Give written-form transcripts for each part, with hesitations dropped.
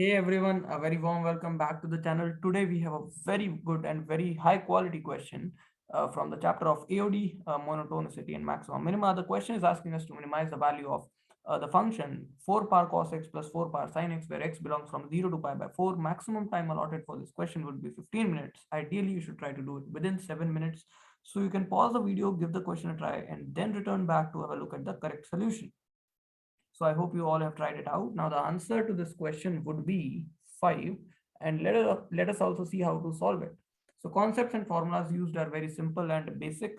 Hey everyone, a very warm welcome back to the channel. Today we have a very good and very high quality question from the chapter of AOD, monotonicity and maximum minima. The question is asking us to minimize the value of the function 4 power cos x plus 4 power sin x, where x belongs from 0 to pi by 4. Maximum time allotted for this question would be 15 minutes. Ideally, you should try to do it within 7 minutes. So you can pause the video, give the question a try, and then return back to have a look at the correct solution. So I hope you all have tried it out. Now the answer to this question would be 5, and let us also see how to solve it. So concepts and formulas used are very simple and basic.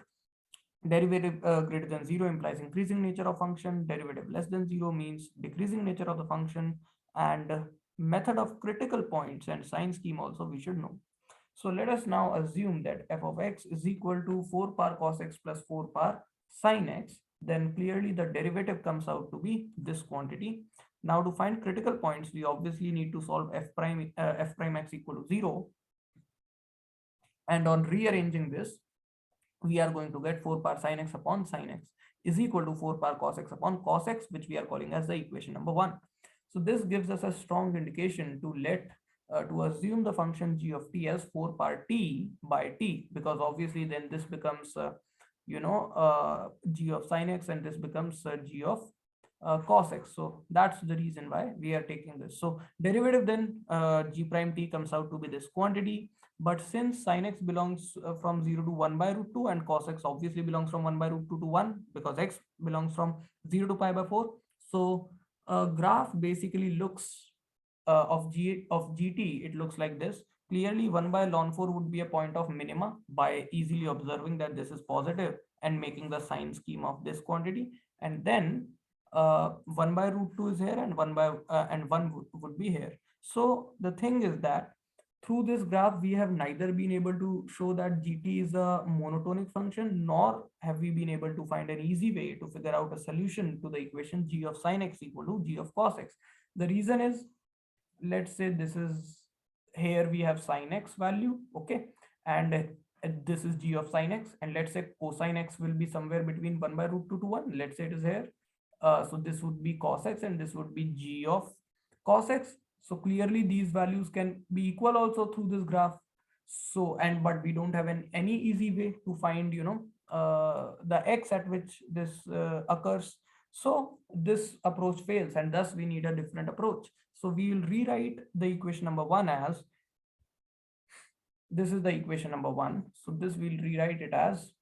Derivative greater than 0 implies increasing nature of function. Derivative less than 0 means decreasing nature of the function. And method of critical points and sign scheme also we should know. So let us now assume that f of x is equal to 4 power cos x plus 4 power sin x. Then clearly the derivative comes out to be this quantity. Now to find critical points, we obviously need to solve f prime x equal to 0. And on rearranging this, we are going to get 4 power sin x upon sin x is equal to 4 power cos x upon cos x, which we are calling as the equation number 1. So this gives us a strong indication to assume the function g of t as 4 power t by t, because obviously then this becomes g of sin x, and this becomes g of cos x. So that's the reason why we are taking this. So derivative then g prime t comes out to be this quantity. But since sin x belongs from 0 to 1 by root 2, and cos x obviously belongs from 1 by root 2 to 1, because x belongs from 0 to pi by 4. So a graph basically looks of gt, it looks like this. Clearly 1 by ln 4 would be a point of minima by easily observing that this is positive and making the sign scheme of this quantity. And then 1 by root 2 is here, and 1 would be here. So the thing is that through this graph, we have neither been able to show that gt is a monotonic function, nor have we been able to find an easy way to figure out a solution to the equation g of sin x equal to g of cos x. The reason is, let's say this is, here we have sin x value, okay, and this is g of sin x, and let's say cosine x will be somewhere between 1 by root 2 to 1. Let's say it is here. So this would be cos x, and this would be g of cos x. So clearly these values can be equal also through this graph. So, and but we don't have any easy way to find the x at which this occurs. So this approach fails, and thus we need a different approach. So we will rewrite the equation number 1 as, this is the equation number 1. So this we'll rewrite it as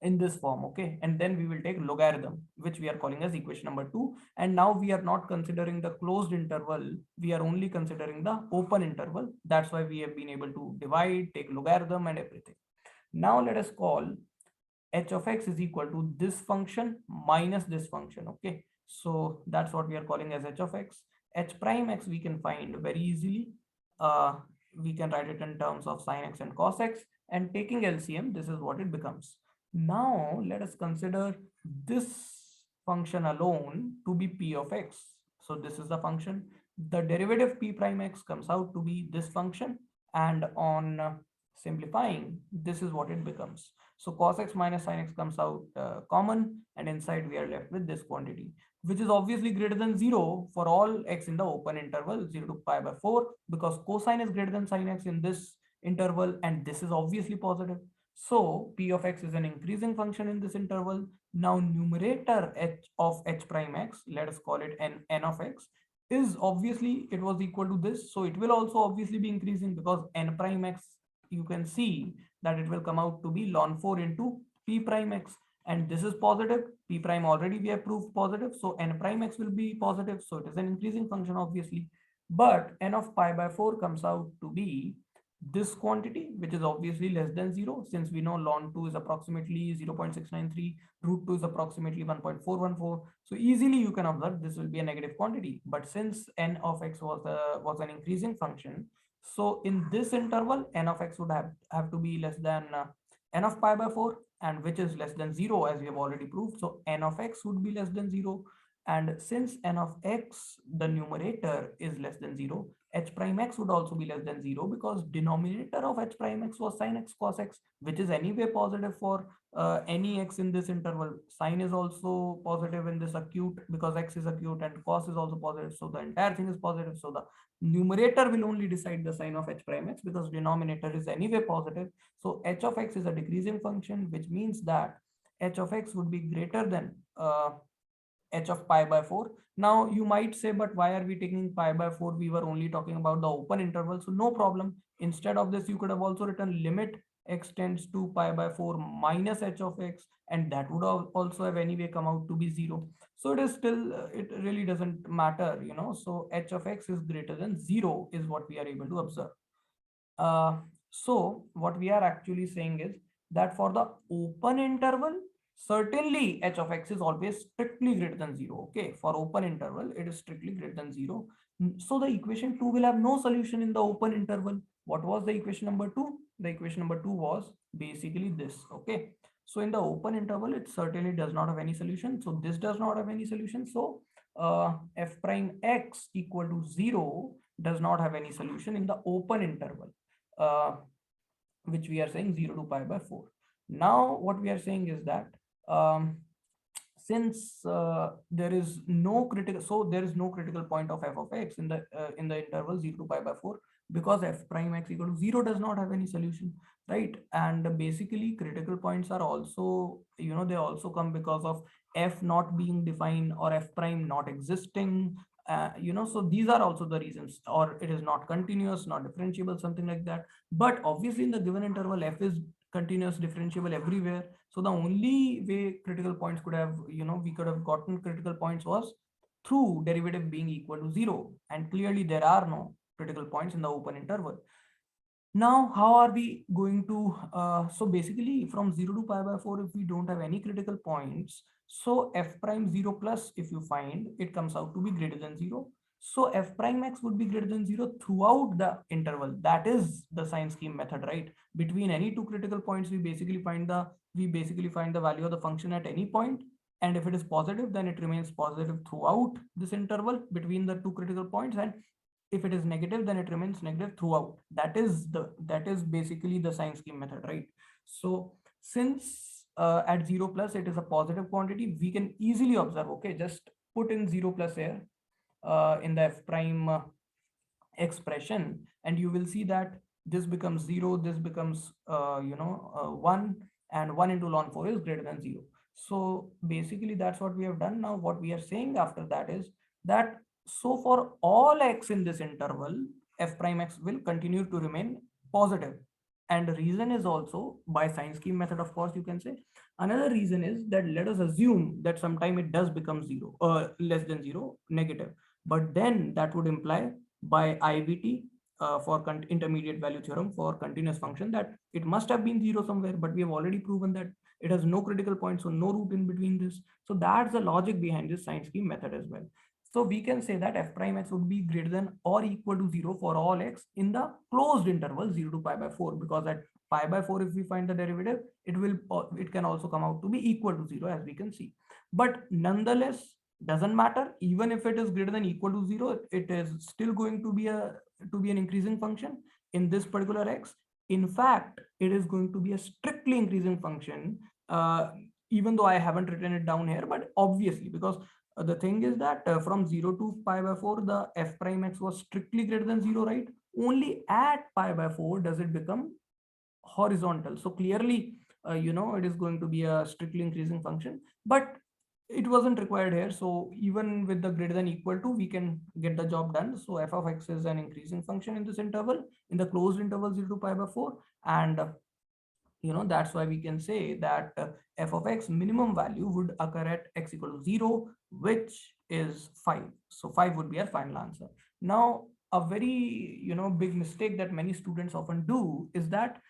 in this form, okay, and then we will take logarithm, which we are calling as equation number 2. And now we are not considering the closed interval, we are only considering the open interval. That's why we have been able to divide, take logarithm and everything. Now let us call h of x is equal to this function minus this function, okay. So that's what we are calling as h of x. H prime x we can find very easily. We can write it in terms of sin x and cos x, and taking LCM, this is what it becomes. Now let us consider this function alone to be p of x. So this is the function. The derivative p prime x comes out to be this function, and on simplifying, this is what it becomes. So cos x minus sin x comes out common, and inside we are left with this quantity, which is obviously greater than 0 for all x in the open interval 0 to pi by 4, because cosine is greater than sin x in this interval, and this is obviously positive. So p of x is an increasing function in this interval. Now numerator h of h prime x, let us call it n of x, is obviously, it was equal to this. So it will also obviously be increasing, because n prime x, you can see that it will come out to be ln 4 into p prime x. And this is positive. P prime already we have proved positive. So n prime x will be positive. So it is an increasing function, obviously. But n of pi by 4 comes out to be this quantity, which is obviously less than 0, since we know ln 2 is approximately 0.693, root 2 is approximately 1.414. So easily you can observe this will be a negative quantity. But since n of x was an increasing function, so in this interval, n of x would have to be less than n of pi by 4, and which is less than 0, as we have already proved. So n of x would be less than 0. And since n of x, the numerator is less than 0, h prime x would also be less than 0 because denominator of h prime x was sin x cos x, which is anyway positive for any x in this interval. Sine is also positive in this acute because x is acute, and cos is also positive. So the entire thing is positive. So the numerator will only decide the sign of h prime x because denominator is anyway positive. So h of x is a decreasing function, which means that h of x would be greater than h of pi by 4. Now you might say, but why are we taking pi by 4? We were only talking about the open interval. So no problem. Instead of this, you could have also written limit x tends to pi by 4 minus h of x, and that would also have anyway come out to be 0. So it is still, it really doesn't matter, you know. So h of x is greater than 0 is what we are able to observe. So what we are actually saying is that for the open interval, certainly h of x is always strictly greater than 0. Okay, for open interval, it is strictly greater than 0. So the equation 2 will have no solution in the open interval. What was the equation number 2? The equation number 2 was basically this. Okay, so in the open interval, it certainly does not have any solution. So this does not have any solution. So f prime x equal to 0 does not have any solution in the open interval. Which we are saying 0 to pi by 4. Now what we are saying is that since there is no critical point of f of x in the interval 0 to pi by 4, because f prime x equal to 0 does not have any solution, right? And basically critical points are also, you know, they also come because of f not being defined or f prime not existing. You know, so these are also the reasons, or it is not continuous, not differentiable, something like that. But obviously in the given interval, f is continuous, differentiable everywhere. So the only way critical points could have, you know, we could have gotten critical points was through derivative being equal to 0. And clearly there are no critical points in the open interval. Now, how are we going to, so basically from 0 to pi by 4, if we don't have any critical points, so f prime 0 plus, if you find, it comes out to be greater than 0. So f prime x would be greater than 0 throughout the interval. That is the sign scheme method, right? Between any two critical points, we basically find the value of the function at any point. And if it is positive, then it remains positive throughout this interval between the two critical points. And if it is negative, then it remains negative throughout. That is basically the sign scheme method, right? So since at 0 plus it is a positive quantity, we can easily observe, okay, just put in 0 plus here in the f prime expression, and you will see that this becomes 0, this becomes 1, and 1 into ln 4 is greater than 0. So basically that's what we have done. Now what we are saying after that is that, so for all x in this interval, f prime x will continue to remain positive. And the reason is also by sign scheme method, of course, you can say. Another reason is that let us assume that sometime it does become 0 or less than 0, negative. But then that would imply by IVT for intermediate value theorem for continuous function that it must have been 0 somewhere, but we have already proven that it has no critical point, so no root in between this. So that's the logic behind this sign scheme method as well. So we can say that f prime x would be greater than or equal to 0 for all x in the closed interval 0 to pi by 4, because at pi by 4, if we find the derivative, it can also come out to be equal to 0, as we can see. But nonetheless, doesn't matter, even if it is greater than equal to 0, it is still going to be an increasing function in this particular x. In fact, it is going to be a strictly increasing function, even though I haven't written it down here, but obviously, because the thing is that from 0 to pi by 4, the f prime x was strictly greater than 0, right? Only at pi by 4 does it become horizontal. So clearly, it is going to be a strictly increasing function, but it wasn't required here. So even with the greater than equal to, we can get the job done. So f of x is an increasing function in this interval, in the closed interval 0 to pi by 4. And that's why we can say that f of x minimum value would occur at x equal to 0, which is 5. So 5 would be our final answer. Now, a very big mistake that many students often do is that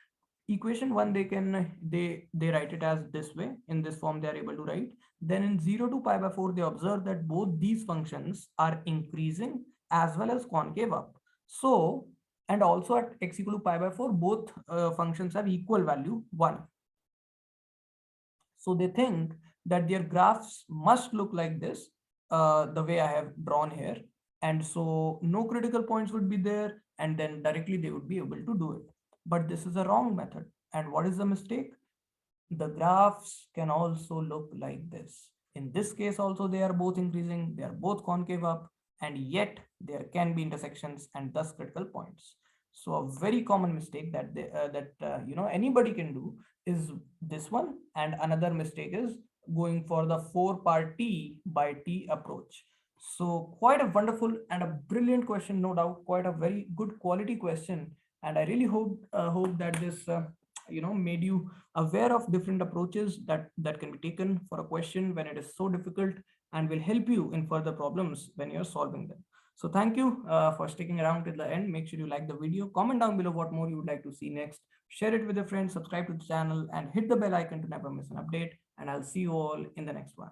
equation 1, they write it as this way, in this form they are able to write. Then in 0 to pi by 4, they observe that both these functions are increasing as well as concave up. So, and also at x equal to pi by 4, both functions have equal value 1. So they think that their graphs must look like this, the way I have drawn here. And so no critical points would be there, and then directly they would be able to do it. But this is a wrong method. And what is the mistake? The graphs can also look like this. In this case also, they are both increasing, they are both concave up, and yet there can be intersections and thus critical points. So a very common mistake that anybody can do is this one. And another mistake is going for the 4-part T by T approach. So quite a wonderful and a brilliant question, no doubt, quite a very good quality question. And I really hope that this made you aware of different approaches that can be taken for a question when it is so difficult, and will help you in further problems when you're solving them. So thank you for sticking around till the end. Make sure you like the video, comment down below what more you would like to see next, share it with your friends, subscribe to the channel, and hit the bell icon to never miss an update. And I'll see you all in the next one.